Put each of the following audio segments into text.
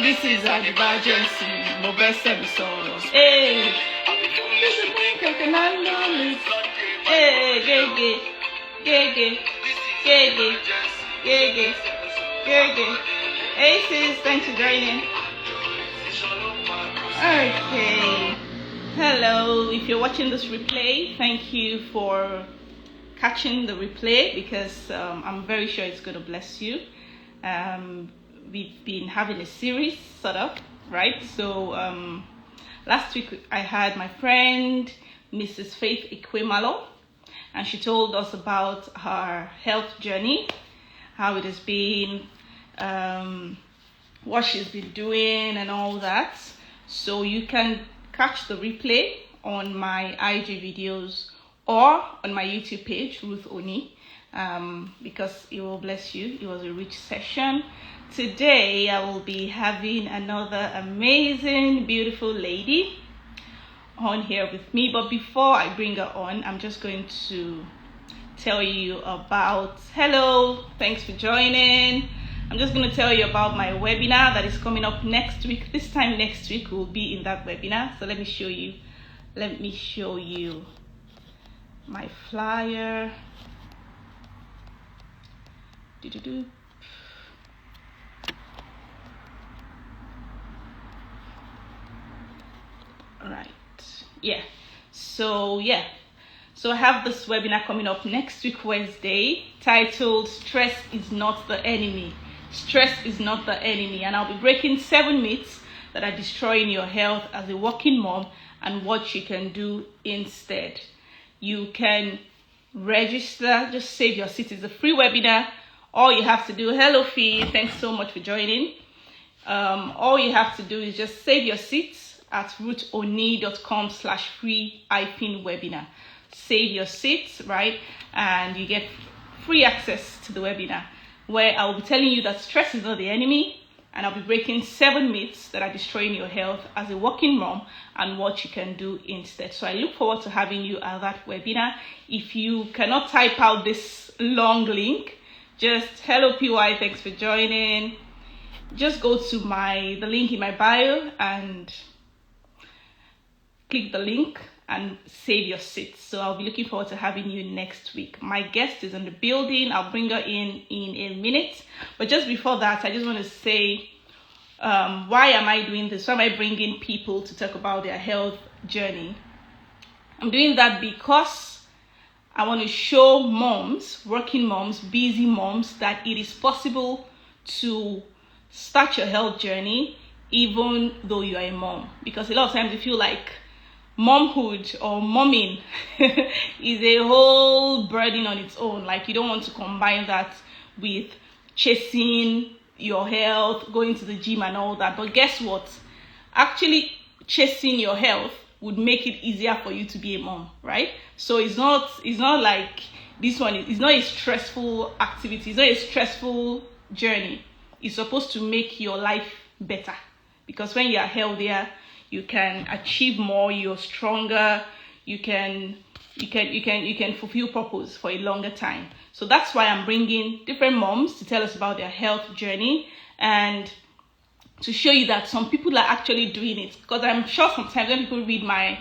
This is a divergency. My best episode. Hey. Hey, Hey sis, thanks for joining. Okay. Hello. If you're watching this replay, thank you for catching the replay because I'm very sure it's going to bless you. We've been having a series sort of, right? So last week I had my friend Mrs. Faith Ekwemalo, and she told us about her health journey, how it has been, what she's been doing and all that. So you can catch the replay on my IG videos or on my YouTube page, Ruth Oni, because it will bless you. It was a rich session. Today I will be having another amazing, beautiful lady on here with me. But before I bring her on, I'm just going to tell you about, hello, thanks for joining. I'm just going to tell you about my webinar that is coming up next week. This time next week we'll be in that webinar. So let me show you. Let me show you my flyer. Right. Yeah. So I have this webinar coming up next week, Wednesday, titled Stress is Not the Enemy. Stress is not the enemy. And I'll be breaking 7 myths that are destroying your health as a working mom and what you can do instead. You can register, just save your seat. It's a free webinar. All you have to do, hello Fee, thanks so much for joining. All you have to do is just save your seats at ruthoni.com/free-webinar. Save your seats, right? And you get free access to the webinar where I'll be telling you that stress is not the enemy, and I'll be breaking 7 myths that are destroying your health as a working mom and what you can do instead. So I look forward to having you at that webinar. If you cannot type out this long link, just hello PY, thanks for joining. Just go to the link in my bio and click the link and save your seat. So I'll be looking forward to having you next week. My guest is in the building. I'll bring her in a minute. But just before that, I just want to say, why am I doing this? Why am I bringing people to talk about their health journey? I'm doing that because I want to show moms, working moms, busy moms, that it is possible to start your health journey even though you are a mom. Because a lot of times you feel like momhood or momming is a whole burden on its own. Like you don't want to combine that with chasing your health, going to the gym and all that. But guess what? Actually chasing your health would make it easier for you to be a mom, right? So it's not like this one is not a stressful activity, it's not a stressful journey. It's supposed to make your life better, because when you are healthier, you can achieve more, you're stronger, you can fulfill purpose for a longer time. So that's why I'm bringing different moms to tell us about their health journey and to show you that some people are actually doing it. Because I'm sure sometimes when people read my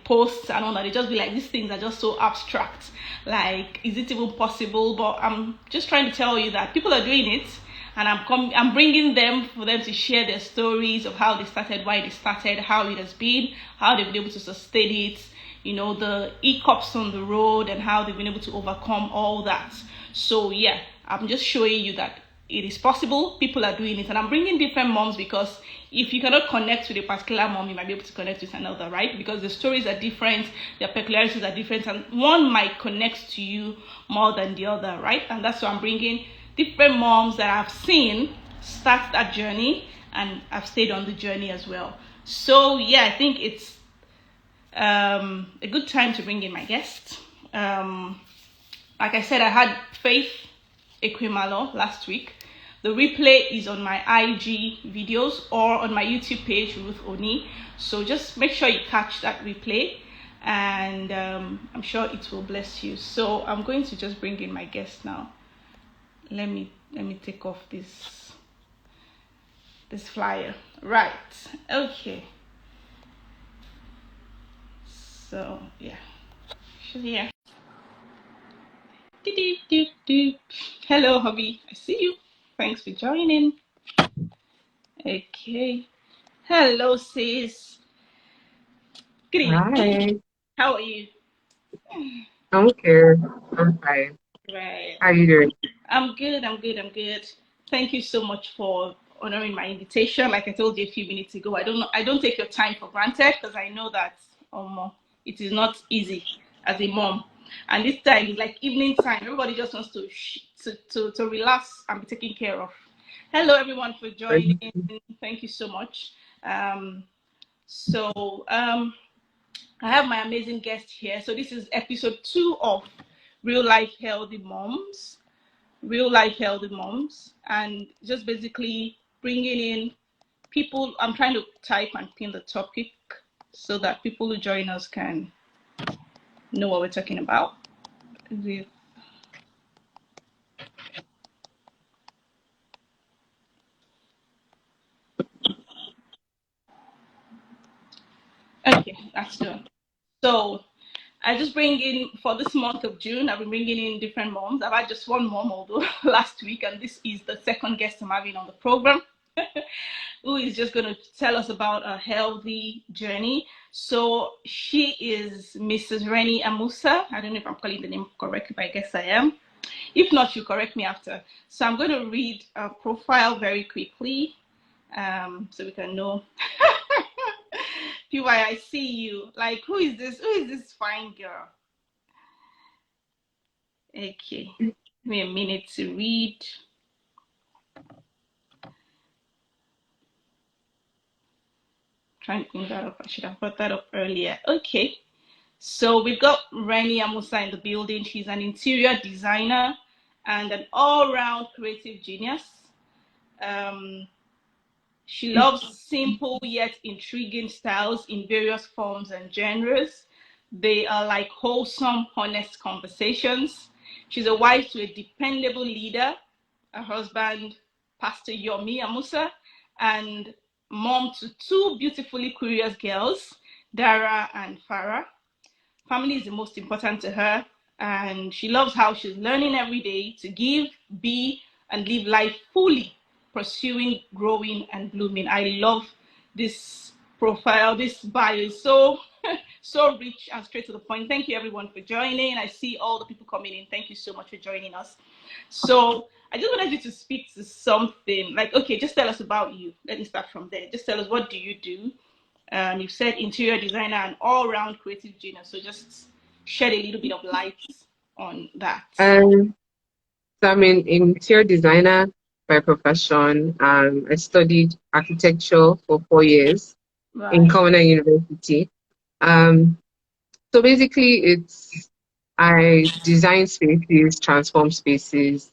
posts and all that, they just be like, these things are just so abstract. Like, is it even possible? But I'm just trying to tell you that people are doing it. And I'm bringing them for them to share their stories of how they started, why they started, how it has been, how they've been able to sustain it, you know, the hiccups on the road and how they've been able to overcome all that. So yeah, I'm just showing you that it is possible. People are doing it. And I'm bringing different moms because if you cannot connect with a particular mom, you might be able to connect with another, right? Because the stories are different, their peculiarities are different, and one might connect to you more than the other, right? And that's why I'm bringing different moms that I've seen start that journey, and I've stayed on the journey as well. So yeah, I think it's a good time to bring in my guest. Like I said, I had Faith Ekwemalo last week. The replay is on my IG videos or on my YouTube page, Ruth Oni. So just make sure you catch that replay, and I'm sure it will bless you. So I'm going to just bring in my guest now. Let me take off this this flyer. Right. Okay. So yeah, she's here. Doop, doop, doop, doop. Hello, hubby. I see you. Thanks for joining. Okay. Hello, sis. Good evening. Hi, How are you? I'm okay. I'm fine. Right. How you doing? I'm good. I'm good. I'm good. Thank you so much for honoring my invitation. Like I told you a few minutes ago, I don't know. I don't take your time for granted because I know that it is not easy as a mom. And this time is like evening time. Everybody just wants to relax and be taken care of. Hello, everyone, for joining. Thank you so much. Um, so I have my amazing guest here. So this is episode 2 of Real Life Healthy Moms. Real life healthy moms, and just basically bringing in people. I'm trying to type and pin the topic so that people who join us can know what we're talking about. Okay, that's done. So I just bring in for this month of June. I've been bringing in different moms. I've had just one mom, although last week, and this is the second guest I'm having on the program. Who is just going to tell us about a healthy journey. So she is Mrs. Reni Amoussa. I don't know if I'm calling the name correctly, but I guess I am. If not, you correct me after. So I'm going to read a profile very quickly so we can know. PY, I see you. Like, who is this? Who is this fine girl? Okay. Give me a minute to read. Trying to bring that up. I should have brought that up earlier. Okay. So we've got Reni Amoussa in the building. She's an interior designer and an all-round creative genius. She loves simple yet intriguing styles in various forms and genres. They are like wholesome, honest conversations. She's a wife to a dependable leader, a husband, Pastor Yomi Amoussa, and mom to 2 beautifully curious girls, Dara and Farah. Family is the most important to her, and she loves how she's learning every day to give, be, and live life fully, pursuing, growing, and blooming. I love this profile. This bio is so so rich and straight to the point. Thank you everyone for joining. I see all the people coming in. Thank you so much for joining us. So I just wanted you to speak to something like, okay, just tell us about you. Let me start from there. Just tell us, what do you do? You've said interior designer and all-round creative genius. So just shed a little bit of light on that. So I'm an interior designer by profession. I studied architecture for 4 years in Right. Kauna University. Um, so basically, I design spaces, transform spaces,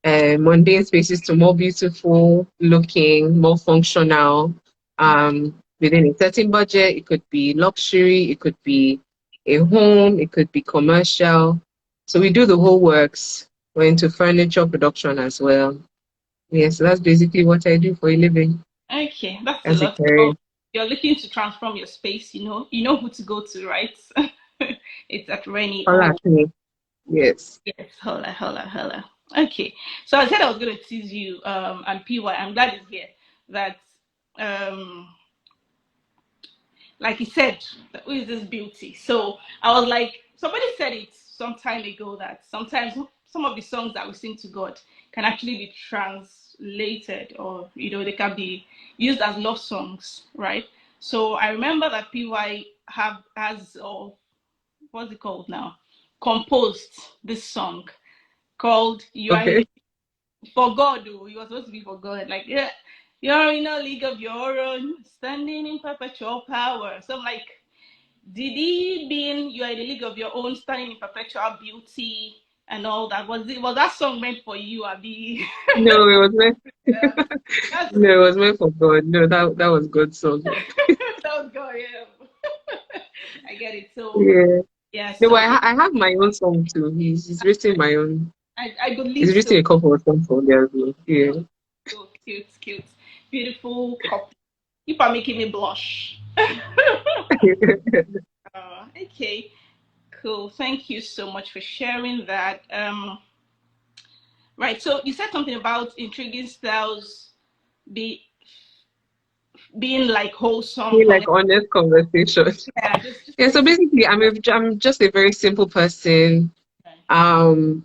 mundane spaces to more beautiful looking, more functional, Right. within a certain budget. It could be luxury, it could be a home, it could be commercial. So we do the whole works. We're into furniture production as well. Yes, so that's basically what I do for a living Okay, that's a as a lot. So career. you're looking to transform your space, you know who to go to, right? It's at Reni. All Oh, actually, yes. yes, holla, holla, holla. Okay, so I said I was going to tease you, and PY, I'm glad it's here. That, um, like he said, who is this beauty? So I was like, somebody said it some time ago that sometimes some of the songs that we sing to God can actually be translated, or they can be used as love songs, right? So I remember that PY have has, or what's it called now, composed this song called "You Are in Okay. for God." Oh, you were supposed to be for God, like, yeah, you're in a league of your own, standing in perpetual power. So I'm like, did he mean you are in a league of your own, standing in perpetual beauty and all that? Was that song meant for you, Abi? No, it was meant. Yeah, that's No, it was meant for God. No, that was God's song. that was God. Yeah, I get it. So Yeah. yeah, No, but so I have my own song too. He's written my own. I He's believe so. written a couple of songs for me as well. Yeah. So cute, cute. beautiful couple. You are making me blush. Okay, cool. Thank you so much for sharing that. Right. So you said something about intriguing styles be being like wholesome, Feel like honest. honest conversation. Yeah, just Yeah, so basically, I'm just a very simple person. okay.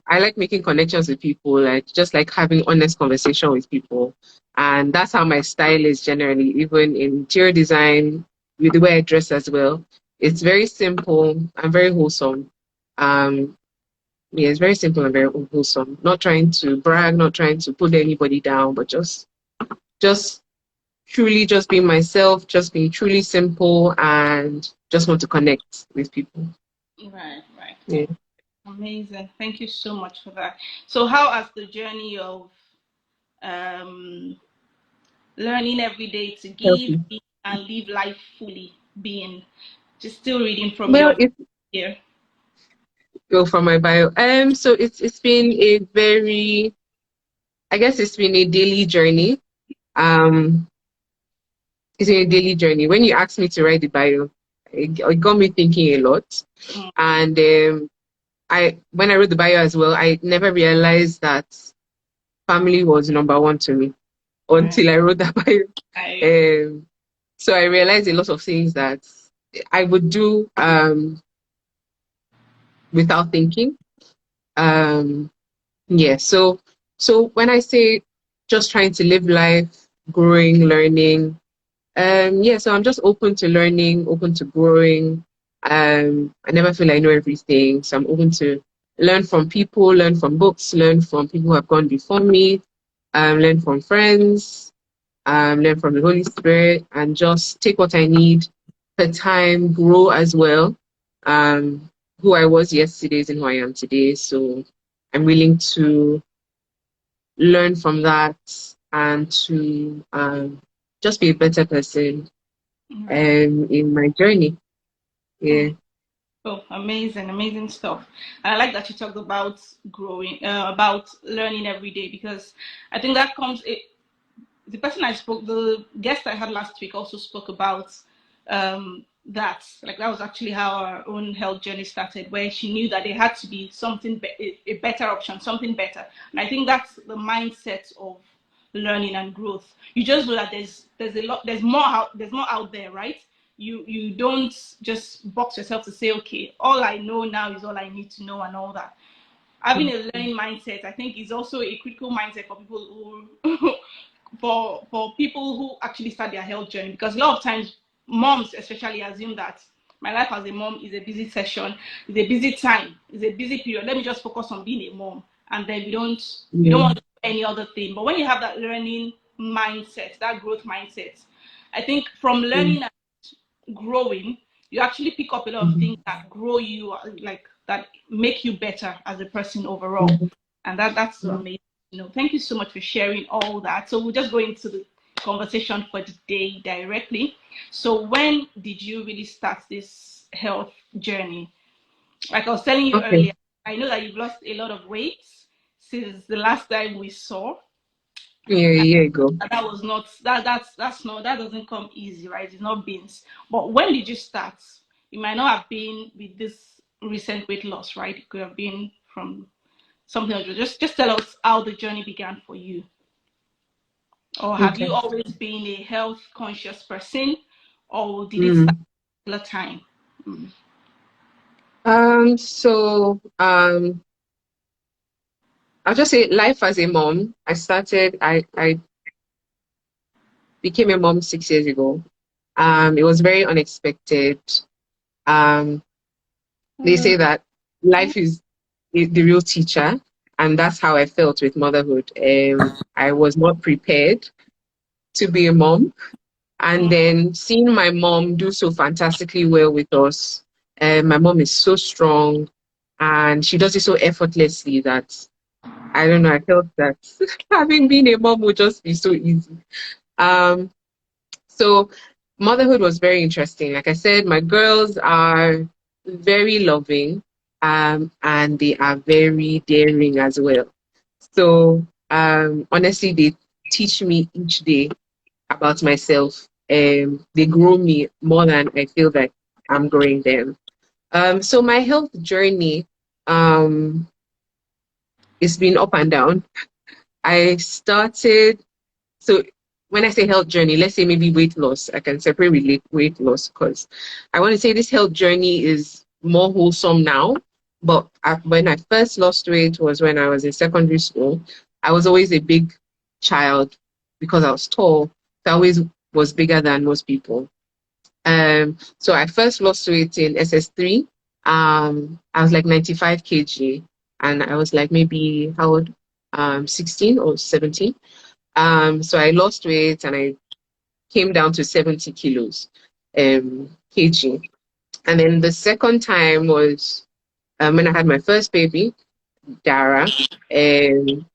I like making connections with people, like just like having honest conversation with people. And that's how my style is generally, even in interior design, with the way I dress as well. It's very simple and very wholesome. Um, yeah, it's very simple and very wholesome. Not trying to brag, not trying to put anybody down, but just truly just being myself, just being truly simple and just want to connect with people. Right, right. Yeah. Amazing. Thank you so much for that. So how has the journey of um learning every day to give Healthy. and live life fully being? Just still reading from Well, your it's here. go from my bio. So it's been a very, I guess it's been a daily journey. Um, it's been a daily journey. When you asked me to write the bio, it got me thinking a lot. Mm, And I when I wrote the bio as well, I never realized that family was number one to me right. until I wrote that bio. I So I realized a lot of things that I would do without thinking. Um, yeah, so when I say just trying to live life, growing, learning, yeah, so I'm just open to learning, open to growing. I never feel I know everything, so I'm open to learn from people, learn from books, learn from people who have gone before me, learn from friends, learn from the Holy Spirit, and just take what I need per time, grow as well. Who I was yesterday isn't who I am today, so I'm willing to learn from that and to just be a better person right. in my journey. Yeah. Oh, amazing, amazing stuff. And I like that you talked about growing, about learning every day because I think that comes. The person I spoke, the guest I had last week also spoke about that. Like that was actually how our own health journey started, where she knew that there had to be something, a better option, something better. And I think that's the mindset of learning and growth. You just know that there's a lot, there's more out there, right? You don't just box yourself to say, okay, all I know now is all I need to know and all that. Having a learning mindset, I think, is also a critical mindset for people who for people who actually start their health journey, because a lot of times moms especially assume that my life as a mom is a busy session, is a busy time, is a busy period. Let me just focus on being a mom, and then you don't Yeah. want to do any other thing. But when you have that learning mindset, that growth mindset, I think from Mm. learning and growing, you actually pick up a lot of Mhm. things that grow you, like that make you better as a person overall, Mhm. and that's Mhm. amazing. Thank you so much for sharing all that. So we'll just go into the conversation for the day directly. So when did you really start this health journey? Like I was telling you Okay. earlier, I know that you've lost a lot of weight since the last time we saw. Yeah, a year ago. That was not that's not that doesn't come easy, right? It's not beans. But when did you start? It might not have been with this recent weight loss, right? It could have been from something else. Just tell us how the journey began for you. Or have you Okay. always been a health conscious person, or did it start Mm. at a time? Mm. I'll just say life as a mom. I became a mom 6 years ago. It was very unexpected. Um, they say that life is the real teacher, and that's how I felt with motherhood. I was not prepared to be a mom, and Mm. then seeing my mom do so fantastically well with us. My mom is so strong, and she does it so effortlessly that I don't know. I felt that having been a mom would just be so easy. Um, so motherhood was very interesting. Like I said, my girls are very loving, and they are very daring as well. So honestly, they teach me each day. about myself. They grow me more than I feel that I'm growing them. So my health journey, um, it's been up and down. I started, so when I say health journey, let's say maybe weight loss, I can separate with weight loss because I want to say this health journey is more wholesome now. But when I first lost weight was when I was in secondary school. I was always a big child because I was tall. So I always was bigger than most people. So I first lost weight in SS3. I was like 95 kg, and I was like maybe how old? 16 or 17. So I lost weight and I came down to 70 kilos, kg. And then the second time was when I had my first baby, Dara. Um,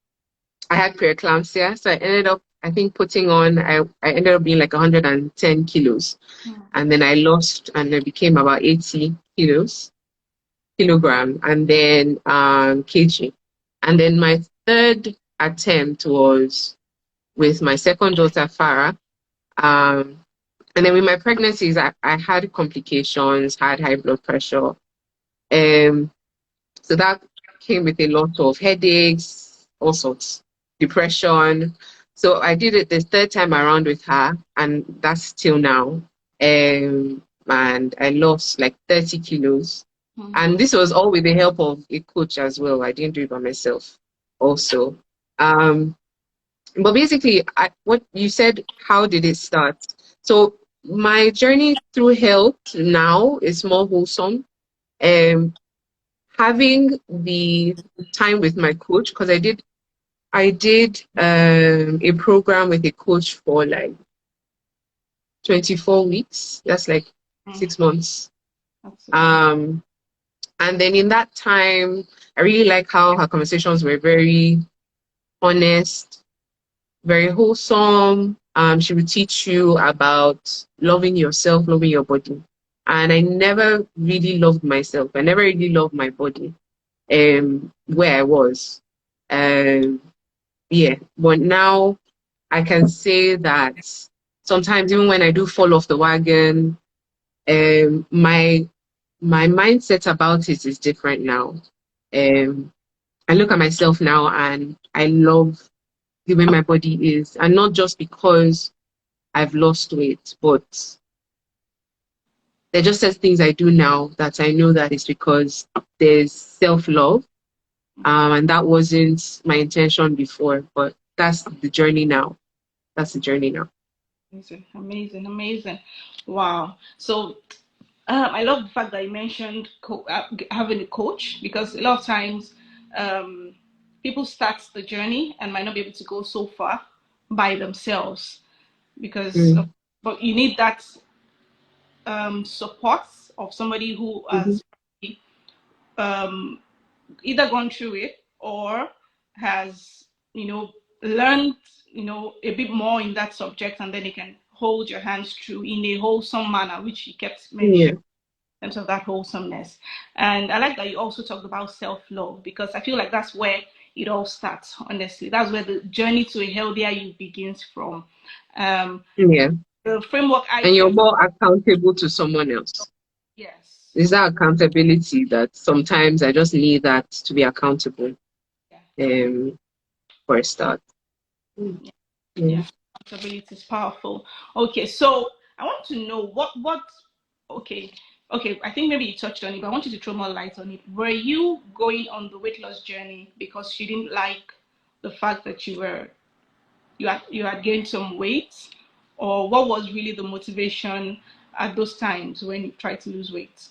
I had preeclampsia, so I ended up, I think, I ended up being like 110 kilos. And then I lost and I became about 80 kilogram, and then kg. And then my third attempt was with my second daughter, Farah. Um, and then with my pregnancies, I had complications, had high blood pressure. So that came with a lot of headaches, all sorts, depression. So I did it the third time around with her, and that's till now. And I lost like 30 kilos. And this was all with the help of a coach as well. I didn't do it by myself also. Um, but basically, what you said, how did it start? So my journey through health now is more wholesome. Um, Having the time with my coach, because I did a program with a coach for like 24 weeks. That's like 6 months. Um, and then in that time, I really like how her conversations were very honest, very wholesome. She would teach you about loving yourself, loving your body. And I never really loved myself. I never really loved my body, where I was. Um, yeah, but now I can say that sometimes even when I do fall off the wagon, my mindset about it is different now. Um, I look at myself now and I love the way my body is, and not just because I've lost weight, but there are just certain things I do now that I know that it's because there's self-love. And that wasn't my intention before, but that's the journey now. That's the journey now. Amazing, amazing, amazing. Wow. So I love the fact that you mentioned having a coach, because a lot of times um, people start the journey and might not be able to go so far by themselves because Mm. but you need that support of somebody who Mm-hmm. has um, either gone through it or has learned a bit more in that subject, and then they can hold your hands through in a wholesome manner, which you kept Yeah, mentioning in terms of that wholesomeness. And I like that you also talked about self-love, because I feel like that's where it all starts. Honestly, that's where the journey to a healthier you begins from. um, yeah. the framework I And you're use. more accountable to someone else. Yes. Is that accountability that sometimes I just need that to be accountable Yeah. um, for a start. Mm. Yeah. Yeah. Yeah. Accountability is powerful. Okay, so I want to know what. Okay, okay. I think maybe you touched on it, but I want you to throw more light on it. Were you going on the weight loss journey because you didn't like the fact that you had gained some weight, or what was really the motivation at those times when you tried to lose weight?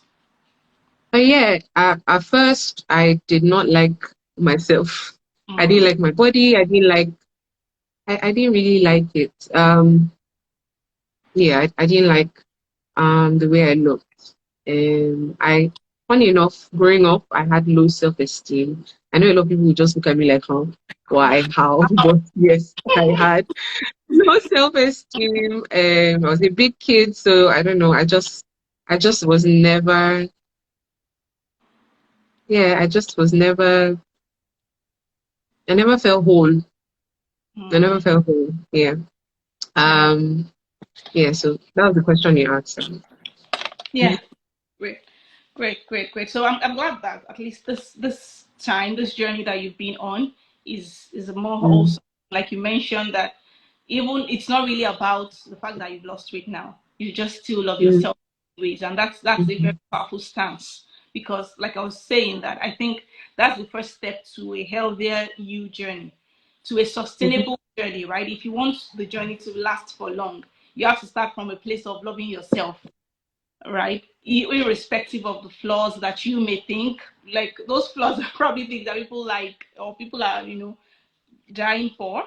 But yeah, at first I did not like myself. I didn't Mm. like my body. I didn't really like it. Yeah, I didn't like the way I looked. I, funny enough, growing up, I had low self-esteem. I know a lot of people would just look at me like, huh, why, how? But yes, I had low self-esteem. I was a big kid, so I don't know. I just was never, yeah, I just was never, I never felt whole. I never Mm. felt whole. Yeah. Um, yeah, so that was the question you asked. Yeah. Great, great. So I'm glad that at least this time, this journey that you've been on is more Mm, wholesome. Like you mentioned that even it's not really about the fact that you've lost weight now. You just still love mm, yourself ways, and that's a very mhm, powerful stance. Because like I was saying that I think that's the first step to a healthier you journey, to a mhm, sustainable journey, right? If you want the journey to last for long, you have to start from a place of loving yourself, right? Irrespective of the flaws that you may think, like those flaws are probably things that people like or people are, dying for,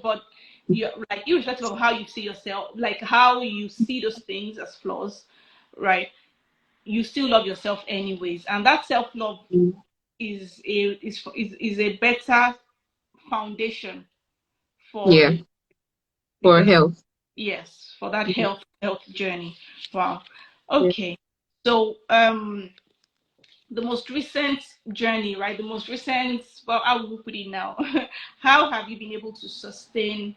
but you like irrespective of how you see yourself, like how you see those things as flaws, right? You still love yourself anyways, and that self love mm. is a better foundation for Yeah, the for because health. yes, for that Mm, health journey. Wow. yeah. Okay. So the most recent journey, right? The most recent, well, I will put it now. How have you been able to sustain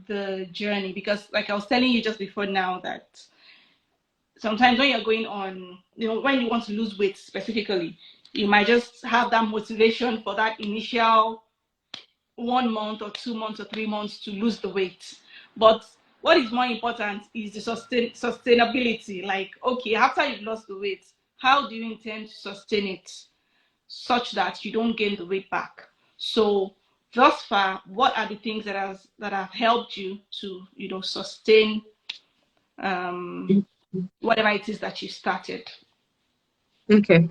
the journey? Because, like I was telling you just before now, that sometimes when you're going on, when you want to lose weight specifically, you might just have that motivation for that initial 1 month or 2 months or 3 months to lose the weight. But what is more important is the sustainability. Like, okay, after you've lost the weight, how do you intend to sustain it such that you don't gain the weight back? So thus far, what are the things that have helped you to sustain um, Mm. whatever it is that you started? Okay.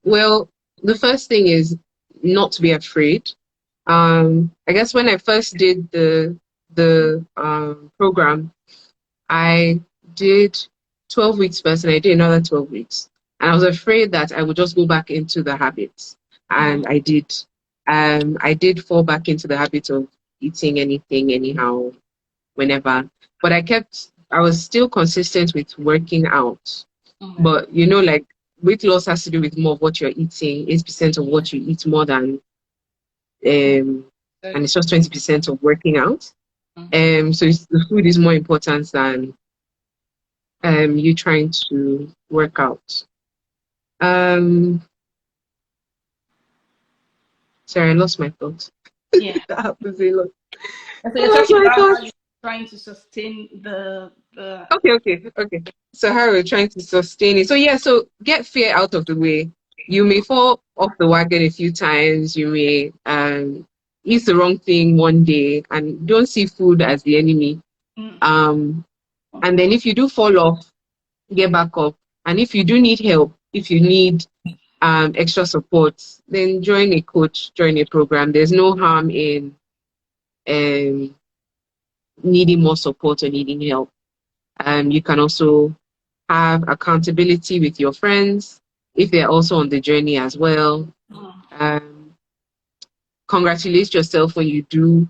Well, the first thing is not to be afraid. I guess when I first did the program, I did 12 weeks first and I did another 12 weeks. And I was afraid that I would just go back into the habits. Mm, And I did. I did fall back into the habit of eating anything, anyhow, whenever. But I was still consistent with working out. okay. But like weight loss has to do with more of what you're eating, 8% of what you eat more than, and it's just 20% of working out. So the food is more important than you trying to work out. Um, Sorry, I lost my thoughts. Yeah. That happens a lot. And so I you're lost talking my about how thoughts. you're trying to sustain the Okay. So how we're trying to sustain it. So yeah, so get fear out of the way. You may fall off the wagon a few times. You may eat the wrong thing one day and don't see food as the enemy. mm, Um, and okay. then if you do fall off, get back up. And if you do need help, if you need extra support, then join a coach, join a program. There's no harm in um, needing more support or needing help. You can also have accountability with your friends if they're also on the journey as well. Mm, Um, Congratulate yourself when you do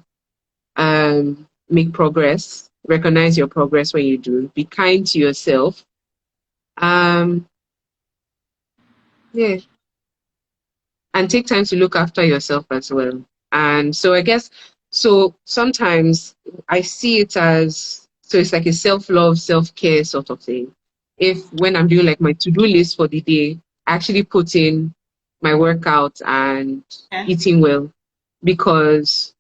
make progress. Recognize your progress when you do. Be kind to yourself. Um, yeah, and take time to look after yourself as well. And so I guess so sometimes I see it as so it's like a self-love, self-care sort of thing. If when I'm doing like my to-do list for the day, I actually put in my workout and yeah. eating well because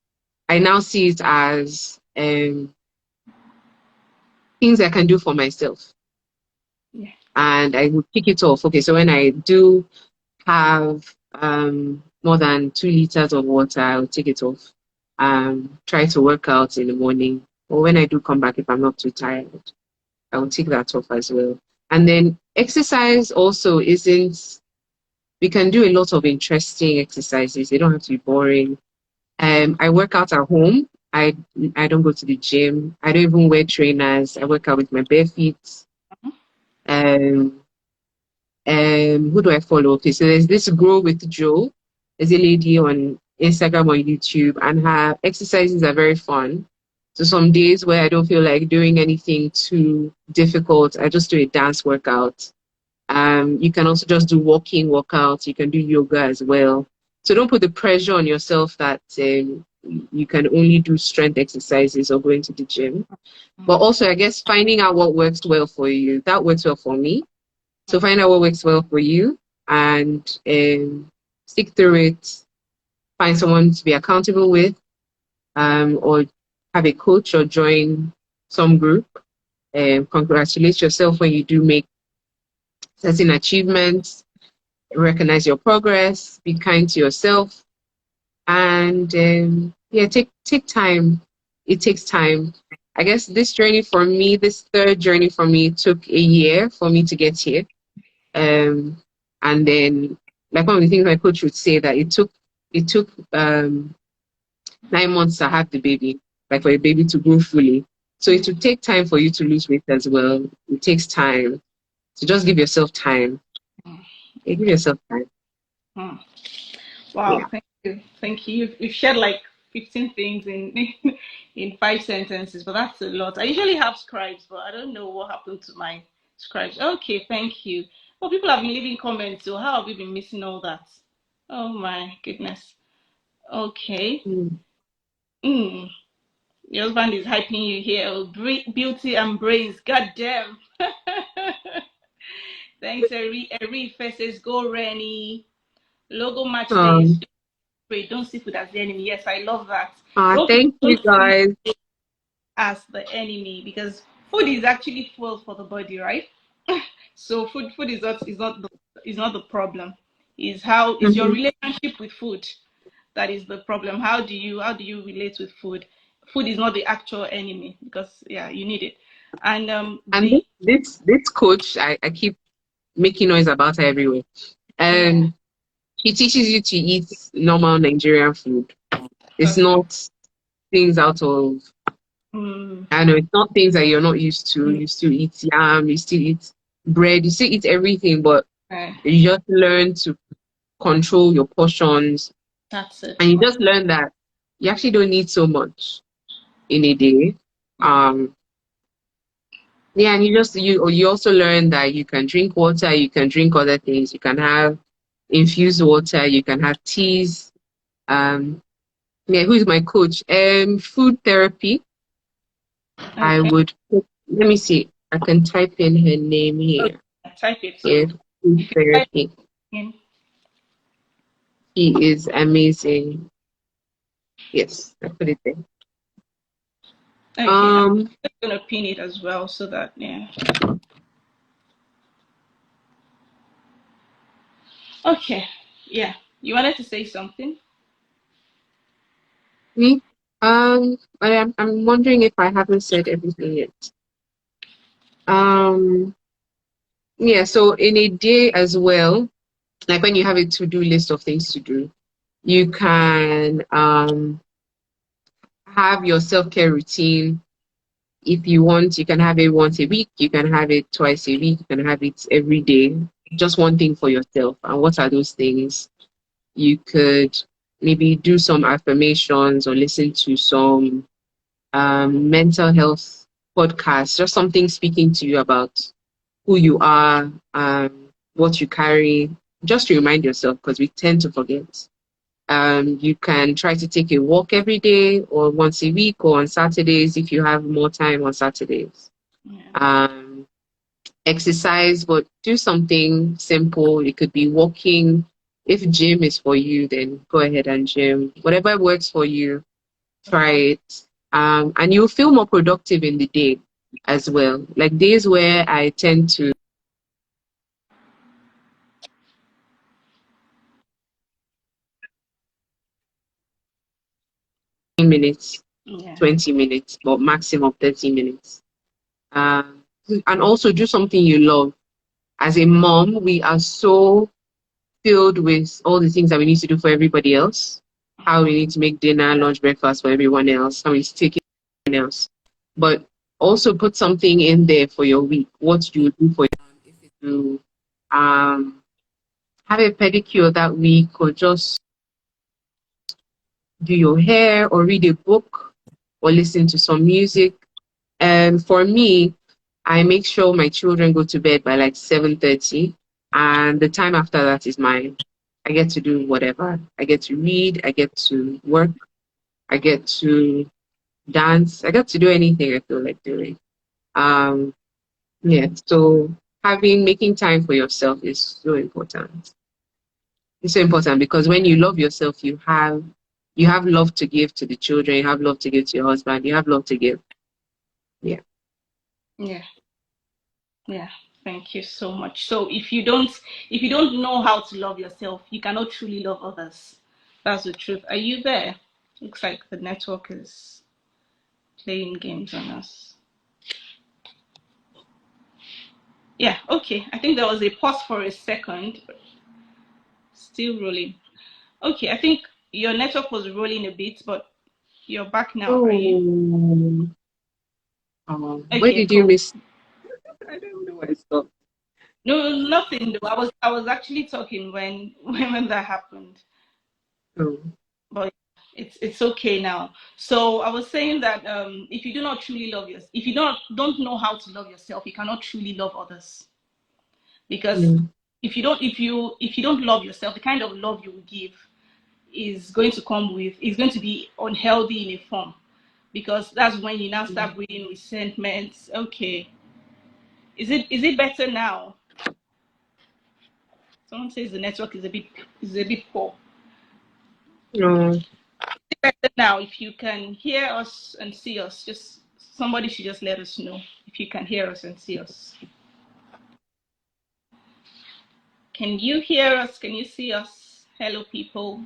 I now see it as things I can do for myself. Yeah. And I would pick it off. Okay, so when I do have more than 2 liters of water, I'll take it off. Try to work out in the morning. Or when I do come back, if I'm not too tired, I will take that off as well. And then exercise also isn't, we can do a lot of interesting exercises. They don't have to be boring. I work out at home. I don't go to the gym. I don't even wear trainers. I work out with my bare feet. Um, who do I follow? Okay, so there's this Grow with Joe. There's a lady on Instagram or YouTube, and her exercises are very fun. So some days where I don't feel like doing anything too difficult, I just do a dance workout. You can also just do walking workouts. You can do yoga as well. So don't put the pressure on yourself that you can only do strength exercises or going to the gym. But also, I guess finding out what works well for you. That works well for me. So find out what works well for you and stick through it. Find someone to be accountable with, or have a coach or join some group. Congratulate yourself when you do make certain achievements. Recognize your progress. Be kind to yourself, and yeah, take time. It takes time. I guess this journey for me, this third journey for me, took a year for me to get here. And then, like one of the things my coach would say, that it took 9 months to have the baby, like for a baby to grow fully. So it will take time for you to lose weight as well. It takes time. So just give yourself time. Yeah, give yourself time. Hmm. Wow, Yeah. thank you. Thank you. You've shared like 15 things in in 5 sentences, but that's a lot. I usually have scribes, but I don't know what happened to my scribes. Okay, thank you. Well, people have been leaving comments, so how have we been missing all that? Oh my goodness. Okay. Mm. Mm. Your husband is hyping you here. Oh, beauty and brains. God damn. Thanks, Eri. Eri says, go Rennie. Logo match says, Um, pray, don't see food as the enemy. Yes, I love that. Well, people thank you don't see guys. it as the enemy because food is actually fuel for the body, right? So food is not the problem. Is how is your Mhm. relationship with food that is the problem. How do you relate with food? Food is not the actual enemy because yeah, you need it. And And the this coach, I keep making noise about her everywhere. yeah, And she teaches you to eat normal Nigerian food. It's okay. not things out of, Mm, I know it's not things that you're not used to. mm, You still eat yam, you still eat bread, you still eat everything, but okay. you just learn to control your portions. That's it. And you just learn that you actually don't need so much in a day. Mm, Um, yeah, and you also learn that you can drink water, you can drink other things, you can have infused water, you can have teas. Um, yeah, who is my coach? Food therapy. I okay. would let me see. I can type in her name Oh, here. type it. Yeah, food You can type therapy. it in. She is amazing. Yes, I put it there. Okay, I'm Um, just gonna pin it as well so that yeah. Okay, yeah. You wanted to say something? me. I'm wondering if I haven't said everything yet. Um, yeah. So in a day as well, like when you have a to-do list of things to do, you can have your self-care routine. If you want, you can have it once a week, you can have it twice a week, you can have it every day. Just one thing for yourself. And what are those things? You could maybe do some affirmations or listen to some mental health podcasts, just something speaking to you about who you are, what you carry, just to remind yourself because we tend to forget. You can try to take a walk every day or once a week or on Saturdays if you have more time on Saturdays. Yeah. Um, Exercise, but do something simple. It could be walking. If gym is for you, then go ahead and gym. Whatever works for you, try Okay. it. And you'll feel more productive in the day as well. Like days where I tend to minutes, Yeah. 20 minutes, but maximum 30 minutes. Um, and also do something you love. As a mom, we are so filled with all the things that we need to do for everybody else. How we need to make dinner, lunch, breakfast for everyone else. How we need to take care of everyone else. But also put something in there for your week. What you do for you. Um, have a pedicure that week, or just do your hair, or read a book, or listen to some music. And for me, I make sure my children go to bed by like 7:30, and the time after that is mine. I get to do whatever. I get to read, I get to work, I get to dance. I get to do anything I feel like doing. Um, yeah. So making time for yourself is so important. It's so important because when you love yourself, you have love to give to the children, you have love to give to your husband, you have love to give. Yeah. Yeah. Yeah. Thank you so much. So if you don't know how to love yourself, you cannot truly love others. That's the truth. Are you there? Looks like the network is playing games on us. Yeah, okay. I think there was a pause for a second, but still rolling. Okay, I think your network was rolling a bit, but you're back now, are you? Oh, where Okay, did you cool. miss? I don't know where I stopped. No, nothing though. I was actually talking when when that happened. Oh, But it's okay now. So I was saying that if you do not truly love yourself, if you don't know how to love yourself, you cannot truly love others. Because yeah. if you don't love yourself, the kind of love you will give is going to be unhealthy in a form. Because that's when you now start breeding resentments. Okay, is it better now? Someone says the network is a bit poor. No. Better now. If you can hear us and see us, just somebody should just let us know if you can hear us and see us. Can you hear us? Can you see us? Hello, people.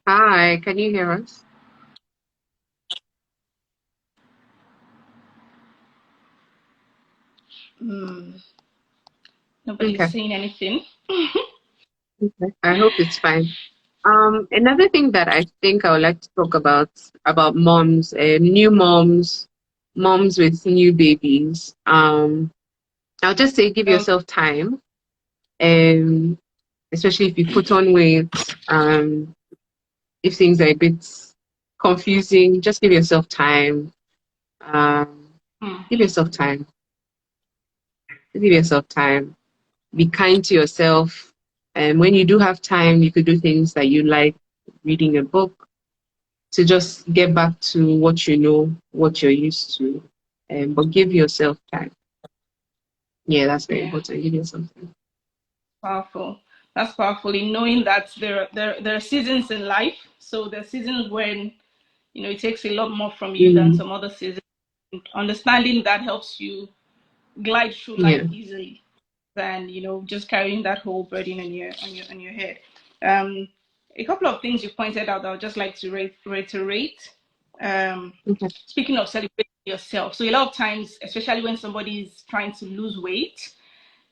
Hi, can you hear us? Hmm. Nobody's Okay. saying anything. Okay. I hope it's fine. Another thing that I think I would like to talk about moms, new moms, moms with new babies. I'll just say give Okay. yourself time. Um, Especially if you put on weight, if things are a bit confusing, just give yourself time. Um, Hmm. give yourself time. Give yourself time. Be kind to yourself. And when you do have time, you could do things that you like, reading a book, to just get back to what you know, what you're used to. But give yourself time. Yeah, that's very Yeah. important. Give yourself time. Powerful. That's powerful in knowing that there are seasons in life. So there are seasons when it takes a lot more from you than Mm, some other seasons. Understanding that helps you glide through life yeah. easily than just carrying that whole burden on your head. Um, a couple of things you pointed out that I would just like to reiterate. Um, Okay. Speaking of celebrating yourself, so a lot of times, especially when somebody is trying to lose weight,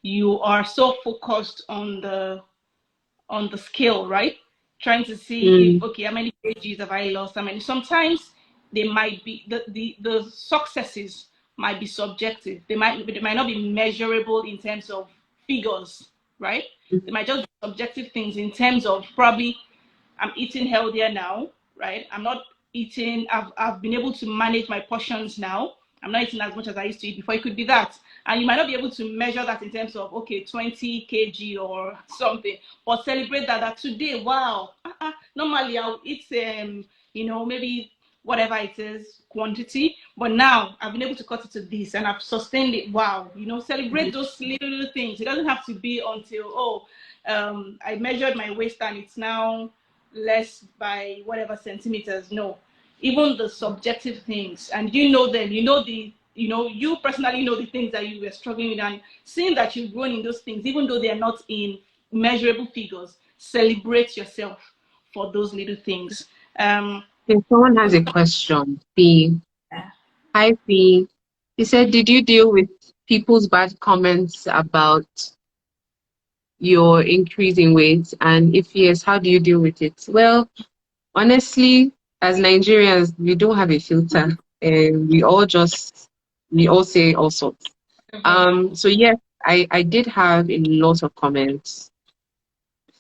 you are so focused on the scale, right? Trying to see if Mm, okay, how many kgs have I lost? How many? Sometimes they might be the successes might be subjective. They might not be measurable in terms of figures, right? They might just be subjective things in terms of probably I'm eating healthier now, right? I'm not eating. I've been able to manage my portions now. I'm not eating as much as I used to eat before. It could be that, and you might not be able to measure that in terms of okay, 20 kg or something, but celebrate that today, wow. Normally I'll eat maybe whatever it is quantity, but now I've been able to cut it to this and I've sustained it. Wow, celebrate those little things. It doesn't have to be until I measured my waist and it's now less by whatever centimeters. No, even the subjective things, and them. You personally know the things that you were struggling with, and seeing that you've grown in those things, even though they are not in measurable figures. Celebrate yourself for those little things. if someone has a question, P. Hi, P. He said, did you deal with people's bad comments about your increase in weight? And if yes, how do you deal with it? Well, honestly, as Nigerians, we don't have a filter, and we all say all sorts. So yes, I did have a lot of comments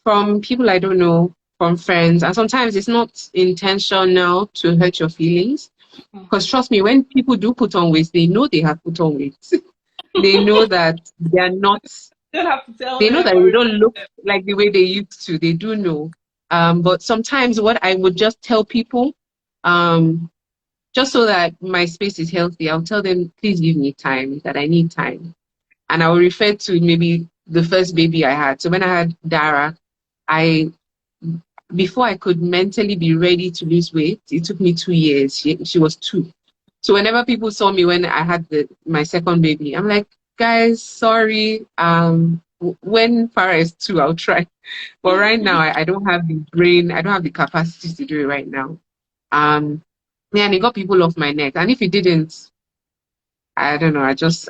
from people I don't know, from friends, and sometimes it's not intentional to hurt your feelings. Because trust me, when people do put on weight, they know they have put on weight. They know that they are not, You don't have to tell they know them that or they remind don't look them. like the way they used to. They do know. But sometimes what I would just tell people, um, just so that my space is healthy, I'll tell them, please give me time, that I need time. And I will refer to maybe the first baby I had. So when I had Dara, I before I could mentally be ready to lose weight, it took me 2 years. She was two. So whenever people saw me when I had my second baby, I'm like, guys, sorry. When Farah is two, I'll try. But right now, I don't have the brain, I don't have the capacity to do it right now. Um, yeah, and it got people off my neck. And if it didn't, I don't know, I just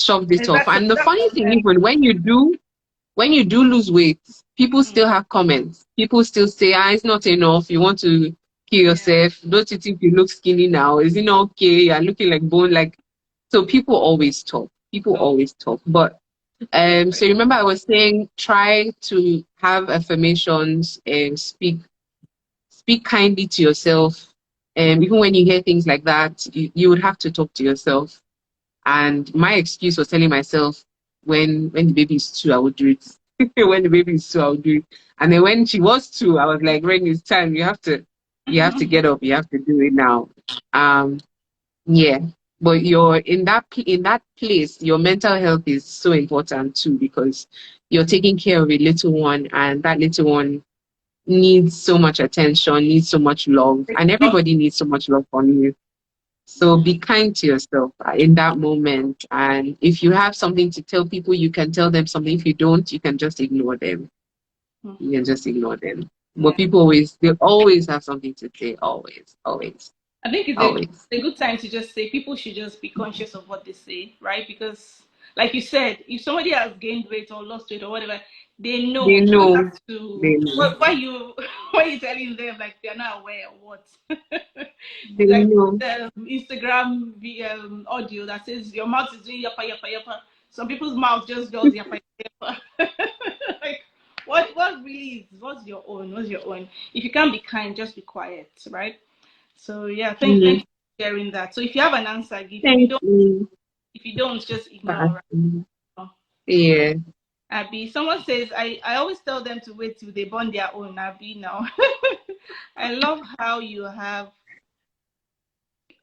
shoved it And off. And the that's funny what thing, even when you do lose weight, people mm, still have comments. People still say, it's not enough. You want to kill yeah. yourself. Don't you think you look skinny now? Is it not okay? You're looking like bone. Like, so people always talk. People So always talk. But so remember I was saying try to have affirmations and speak kindly to yourself. And even when you hear things like that, you would have to talk to yourself. And my excuse was telling myself, when the baby is two, I would do it. When the baby is two, I would do it. And then when she was two, I was like, Ren, it's time. You have to get up. You have to do it now. Um, yeah. But you're in that place, your mental health is so important too because you're taking care of a little one, and that little one needs so much attention, needs so much love, and everybody needs so much love from you. So be kind to yourself in that moment. And if you have something to tell people, you can tell them something. If you don't, you can just ignore them. You can just ignore them. But yeah. people they always have something to say. Always, always, I think it's always. a good time to just say people should just be conscious of what they say, right? Because, like you said, if somebody has gained weight or lost weight or whatever, they They know. You don't know. have to. They know. Why you why you telling them like they're not aware of what? They It's like know. the Instagram audio that says your mouth is doing yappa yappa yappa. Some people's mouth just does yappa yappa. Like what really is what's your own? What's your own? If you can't be kind, just be quiet, right? So yeah, thanks Mm, for sharing that. So if you have an answer, give. thank you If you don't, just for ignore. asking. Right? Yeah, Abby, someone says I always tell them to wait till they burn their own. Abby, now. I love how you have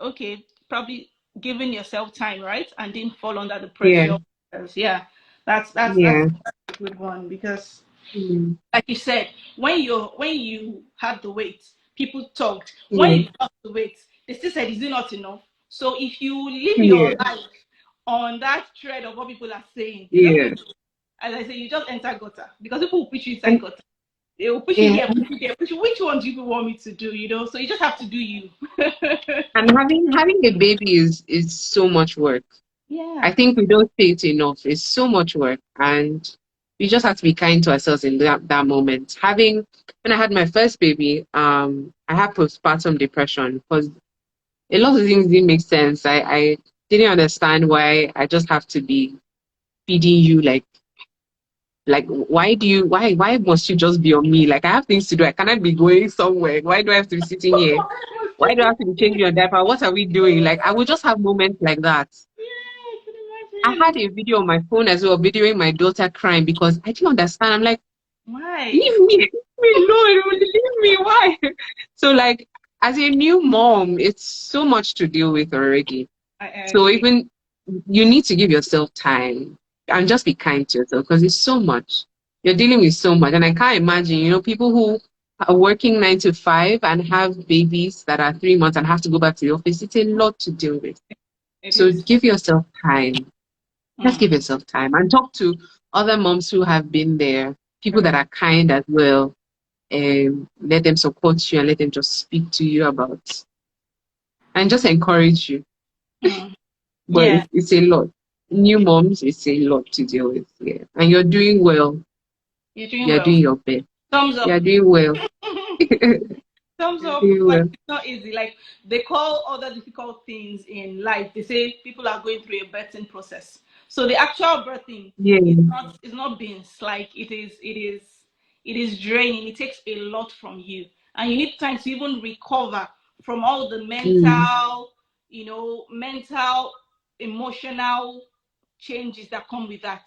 okay, probably giving yourself time, right, and didn't fall under the yeah, pressure. Yeah, that's yeah. a good one because Mm, like you said, when you had the weight, people talked. When yeah, you lost the weight, they still said, "Is it not enough?" So if you live your yeah, life on that thread of what people are saying, you're just yeah. going to, as I say, you just enter gutter because people will push you inside And gutter. They will push you yeah, here, push you there, push you. Which one do you want me to do? So you just have to do you. and having a baby is so much work. I Yeah. think we don't say it enough. It's so much work, and we just have to be kind to ourselves in that moment. When I had my first baby, I had postpartum depression because a lot of things didn't make sense. I didn't understand why I just have to be feeding you like why must you just be on me? Like I have things to do. I cannot be going somewhere. Why do I have to be sitting here? Why do I have to be changing your diaper? What are we doing? Like I would just have moments like that. Yeah, I can I had imagine. a video on my phone as well, videoing my daughter crying because I didn't understand. I'm like, Why? leave me, leave me alone, leave me. Why? So like as a new mom, it's so much to deal with already. I So agree. even you need to give yourself time and just be kind to yourself because it's so much. You're dealing with so much. And I can't imagine, people who are working 9 to 5 and have babies that are 3 months and have to go back to the office. It's a lot to deal with. It So is. give yourself time. Just Mm, give yourself time and talk to other moms who have been there, people that correct. are kind as well. And let them support you and let them just speak to you about and just encourage you. Mm, But yeah, it's a lot. New moms, it's a lot to deal with. Yeah. And you're doing well. you're doing You're well. doing your best. Thumbs You're up. doing well. Thumbs You're up. doing Like well. it's not easy. Like they call other difficult things in life. They say people are going through a birthing process. So the actual birthing Yeah. is not beans. Like it is draining. It takes a lot from you, and you need time to even recover from all the Mm, mental, emotional changes that come with that.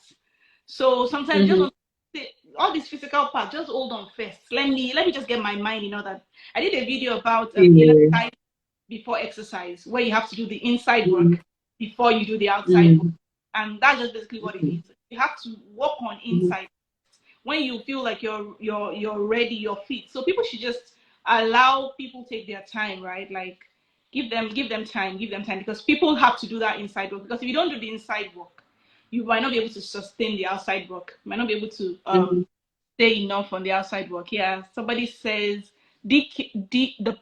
So sometimes you just mm-hmm. want to sit, all this physical part, just hold on first. Let me just get my mind in order. I did a video about inner Yeah. side before exercise, where you have to do the inside Mm, work before you do the outside work. mm, And that's just basically what it mm, is. You have to work on mm. inside when you feel like you're ready, you're fit. So people should just allow people take their time, right? Like give them time, because people have to do that inside work. Because if you don't do the inside work, you might not be able to sustain the outside work. You might not be able to Mhm. stay enough on the outside work. Yeah. Somebody says the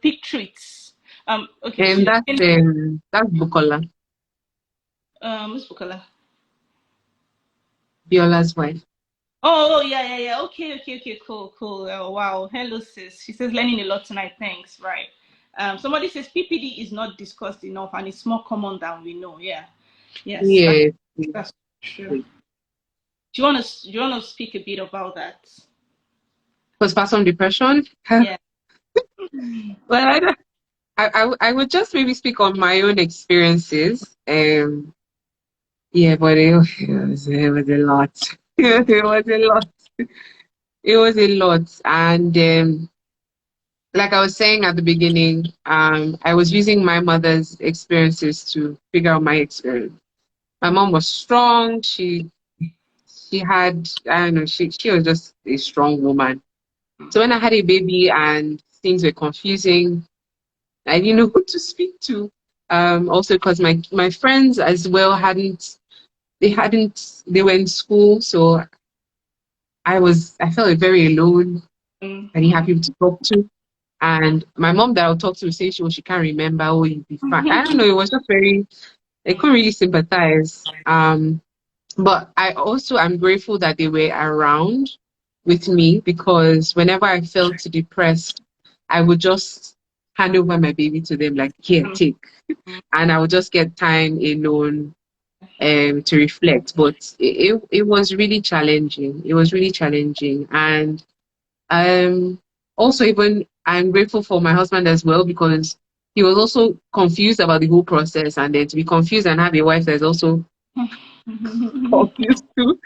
pig treats. Okay, And that's Bukola, Miss Bukola. Biola's wife. Oh, yeah. Okay. Cool. Oh, wow. Hello, sis. She says learning a lot tonight. Thanks. Right. Somebody says PPD is not discussed enough and it's more common than we know. Yeah. Yes. Yes. That's true. Do you want to speak a bit about that? Postpartum depression. Yeah. Well, I would just maybe speak on my own experiences. Yeah, but it was a lot. It was a lot. It was a lot. And like I was saying at the beginning, I was using my mother's experiences to figure out my experience. My mom was strong. She had, I don't know, she was just a strong woman. So when I had a baby and things were confusing, I didn't know who to speak to. Also because my friends as well they were in school, so I felt very alone. I didn't have Mm-hmm. people to talk to. And my mom that I'll talk to say she can't remember, oh, you'll be fine. I don't know, it was just very, I couldn't really sympathize. But I also am grateful that they were around with me, because whenever I felt depressed, I would just hand over my baby to them, like, here, take. And I would just get time alone to reflect. But it was really challenging. It was really challenging. And um, also, even I'm grateful for my husband as well, because he was also confused about the whole process. And then to be confused and have a wife that's also confused too.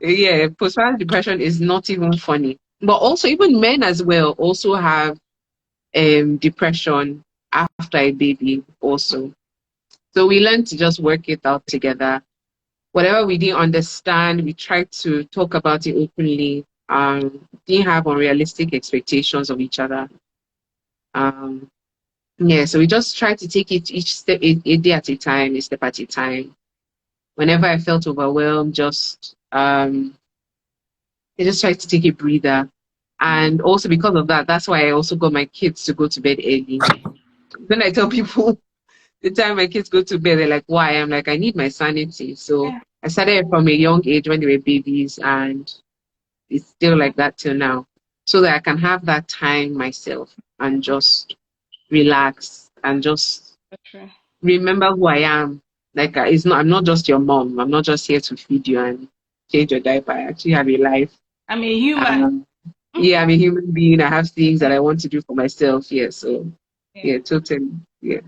Yeah, postpartum depression is not even funny. But also, even men as well also have depression after a baby also. So we learned to just work it out together. Whatever we didn't understand, we tried to talk about it openly. Didn't have unrealistic expectations of each other. Um, yeah, so we just tried to take it each step, a day at a time, a step at a time. Whenever I felt overwhelmed, I just tried to take a breather. And also because of that, that's why I also got my kids to go to bed early. When I tell people the time my kids go to bed, they're like, why? I'm like, I need my sanity. So Yeah. I started from a young age when they were babies, and it's still like that till now. So that I can have that time myself and just relax and just That's true. remember who I am. Like I'm not just your mom. I'm not just here to feed you and change your diaper. I actually have a life. I'm a human. Um, yeah, I'm a human being. I have things that I want to do for myself. Yeah, so Yeah. yeah, totally. Yeah.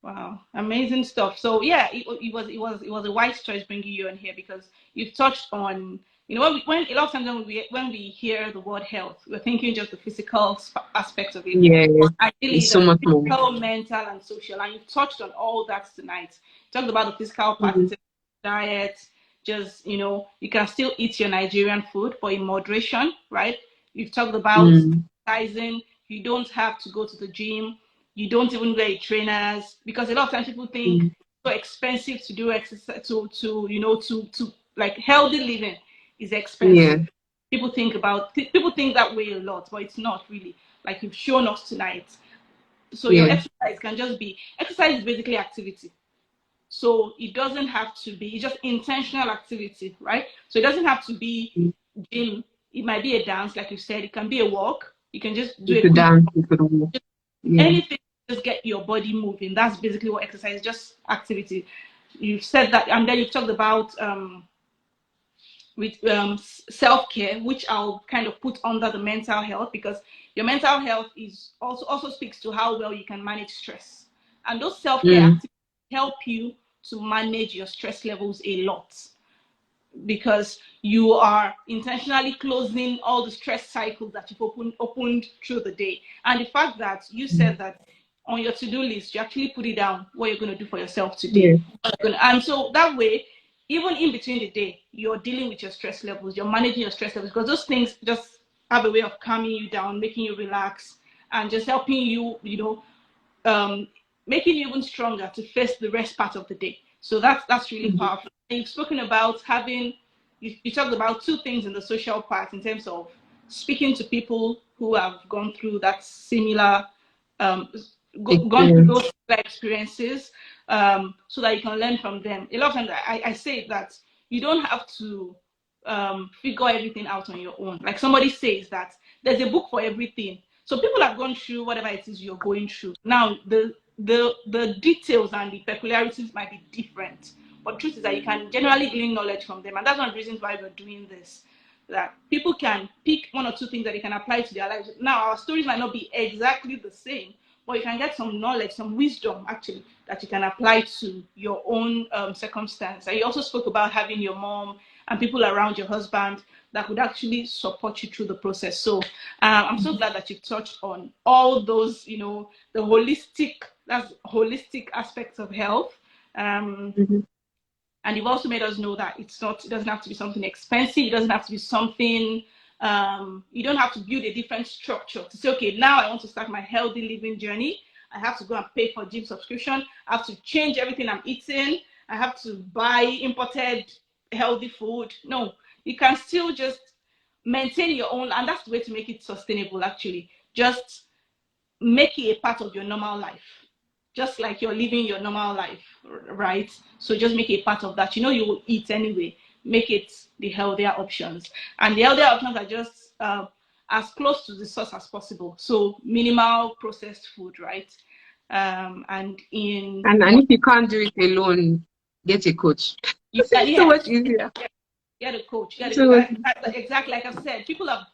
Wow, amazing stuff. So yeah, it was a wise choice bringing you on here, because you've touched on, when a lot of times when we hear the word health, we're thinking just the physical aspect of it, Yeah, but ideally it's so the much more. physical, mental, and social. And you've touched on all that tonight. You talked about the physical part, Mhm. in terms of diet. Just you can still eat your Nigerian food, but in moderation, right? You've talked about Mm, exercising. You don't have to go to the gym. You don't even wear trainers, because a lot of times people think mm. it's so expensive to do exercise, to like healthy living is Yeah, expensive. People think that way a lot, but it's not really, like you've shown us tonight. So your yeah. exercise can just be exercise is basically activity. So it doesn't have to be, it's just intentional activity, right? So it doesn't have to be Mm. gym. It might be a dance, like you said. It can be a walk. You can just do You a could quick, dance, you could walk. Yeah. anything, just get your body moving. That's basically what exercise is, just activity. You've said that, and then you've talked about with self-care, which I'll kind of put under the mental health, because your mental health is also speaks to how well you can manage stress. And those self-care Mm, activities help you to manage your stress levels a lot. because you are intentionally closing all the stress cycles that you've opened through the day. And the fact that you said that on your to-do list, you actually put it down what you're going to do for yourself today. And so that way, even in between the day, you're dealing with your stress levels, you're managing your stress levels, because those things just have a way of calming you down, making you relax, and just helping you, making you even stronger to face the rest part of the day. So that's really powerful. And you've spoken about you talked about two things in the social part in terms of speaking to people who have gone through that similar, gone through those experiences, so that you can learn from them. A lot of times I say that you don't have to figure everything out on your own. Like somebody says that there's a book for everything. So people have gone through whatever it is you're going through. Now the details and the peculiarities might be different, but the truth is that you can generally glean knowledge from them, and that's one of the reasons why we're doing this. That people can pick one or two things that they can apply to their lives. Now our stories might not be exactly the same, but you can get some knowledge, some wisdom actually that you can apply to your own circumstance. And you also spoke about having your mom and people around your husband that could actually support you through the process. So I'm so glad that you touched on all those, the holistic aspects of health. And you've also made us know that it doesn't have to be something expensive. It doesn't have to be something, you don't have to build a different structure to say, okay, now I want to start my healthy living journey. I have to go and pay for gym subscription. I have to change everything I'm eating. I have to buy imported healthy food. No, you can still just maintain your own, and that's the way to make it sustainable actually. Just make it a part of your normal life, just like you're living your normal life, right? So just make it a part of that. You will eat anyway. Make it the healthier options, and the healthier options are just as close to the source as possible. So minimal processed food, right? And if you can't do it alone, get a coach. It's so much easier. Get a coach. Exactly like I've said. People have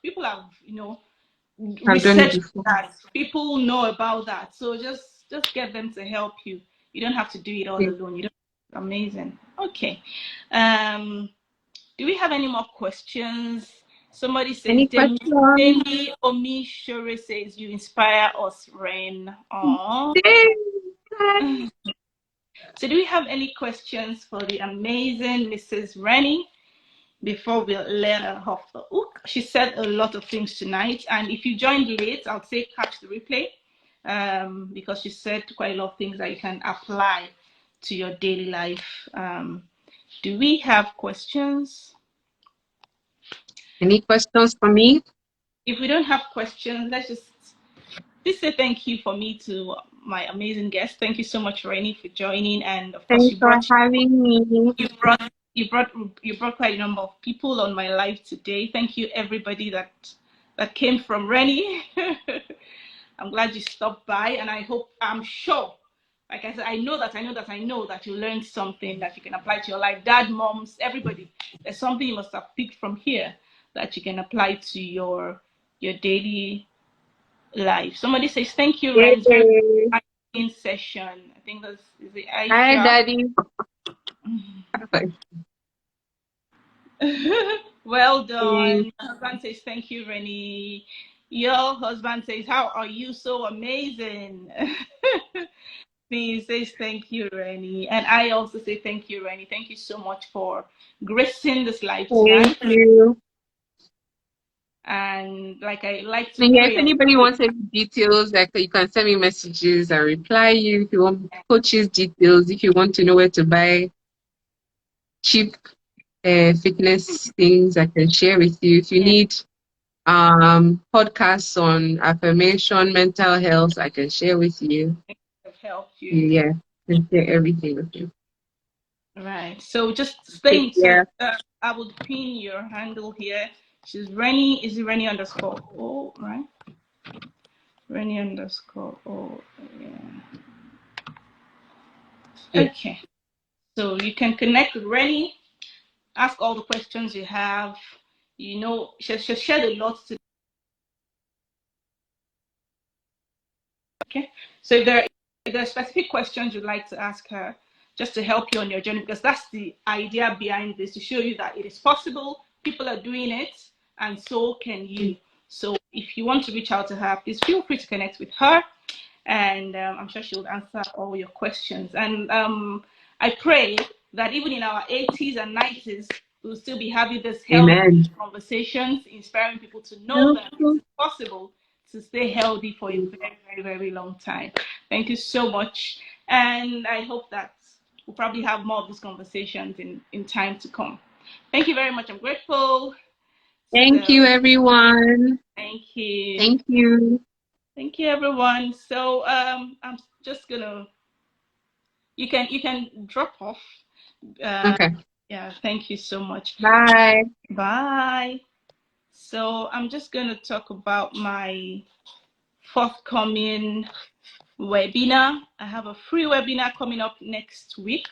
I've done it before. That. People know about that. So just get them to help you. You don't have to do it all alone. Amazing. Okay. Do we have any more questions? Somebody says, Demi Omishore says, you inspire us, Ren. So do we have any questions for the amazing Mrs. Reni before we let her off the hook? She said a lot of things tonight, and if you joined late, I'll say catch the replay, because she said quite a lot of things that you can apply to your daily life. Do we have questions? Any questions for me? If we don't have questions, let's just say thank you for me to my amazing guest. Thank you so much, Reni, for joining, and of course, having me. You brought quite a number of people on my live today. Thank you, everybody that came from Reni. I'm glad you stopped by, and I'm sure, like I said, I know that you learned something that you can apply to your life. Dad, moms, everybody, there's something you must have picked from here that you can apply to your daily life. Somebody says thank you, Ren. In session. I think is it Aisha? Hi, Daddy. Well done. My husband says thank you, Reni. Your husband says, how are you? So amazing. He says thank you, Reni. And I also say thank you, Reni. Thank you so much for gracing this live tonight. Thank you. And like I like to if anybody wants any details, like you can send me messages, I reply you. If you want coaches details, if you want to know where to buy cheap fitness things, I can share with you. If you need podcasts on affirmation, mental health, I can share with you. Help you. Yeah, I can share everything with you. Right. So just stay in touch. I will pin your handle here. She's Reni. Is it Reni _ oh, right? Reni _ oh, yeah. Okay. So you can connect with Reni, ask all the questions you have. She shared a lot today. Okay. So if there are specific questions you'd like to ask her, just to help you on your journey, because that's the idea behind this, to show you that it is possible, people are doing it, and so can you. So if you want to reach out to her, please feel free to connect with her, and I'm sure she will answer all your questions. And I pray that even in our 80s and 90s, we'll still be having this healthy Amen. conversations, inspiring people to know that it is possible to stay healthy for a very, very, very long time. Thank you so much. And I hope that we'll probably have more of these conversations in time to come. Thank you very much. I'm grateful. Thank you, everyone. Thank you. Thank you. Thank you, everyone. So I'm just gonna. You can drop off. Okay. Yeah. Thank you so much. Bye. Bye. So I'm just gonna talk about my forthcoming webinar. I have a free webinar coming up next week.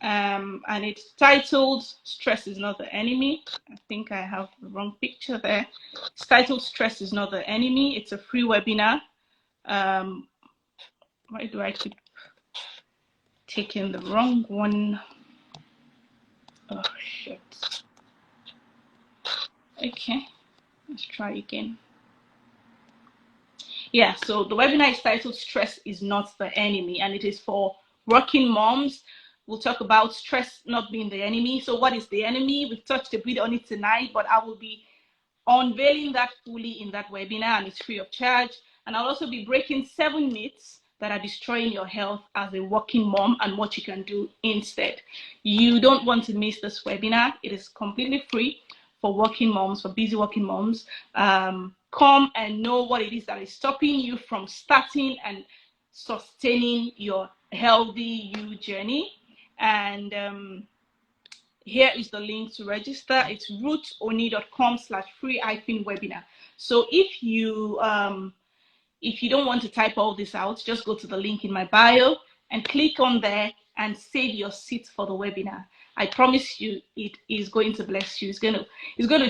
And it's titled Stress is Not the Enemy. I think I have the wrong picture there. It's titled Stress is Not the Enemy. It's a free webinar. Why do I keep taking the wrong one? Oh, shit. Okay, let's try again. Yeah, so the webinar is titled Stress is Not the Enemy, and it is for working moms. We'll talk about stress not being the enemy. So what is the enemy? We've touched a bit on it tonight, but I will be unveiling that fully in that webinar, and it's free of charge. And I'll also be breaking 7 myths that are destroying your health as a working mom and what you can do instead. You don't want to miss this webinar. It is completely free for working moms, for busy working moms. Come and know what it is that is stopping you from starting and sustaining your healthy you journey. And here is the link to register. It's rootoni.com/free-webinar. So if you don't want to type all this out, just go to the link in my bio and click on there and save your seat for the webinar. I promise you, it is going to bless you. It's going to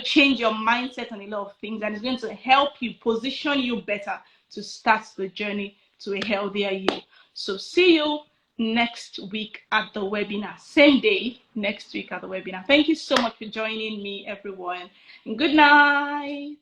change your mindset on a lot of things, and it's going to help you position you better to start the journey to a healthier you. So see you next week at the webinar. Same day next week at the webinar. Thank you so much for joining me, everyone. And good night.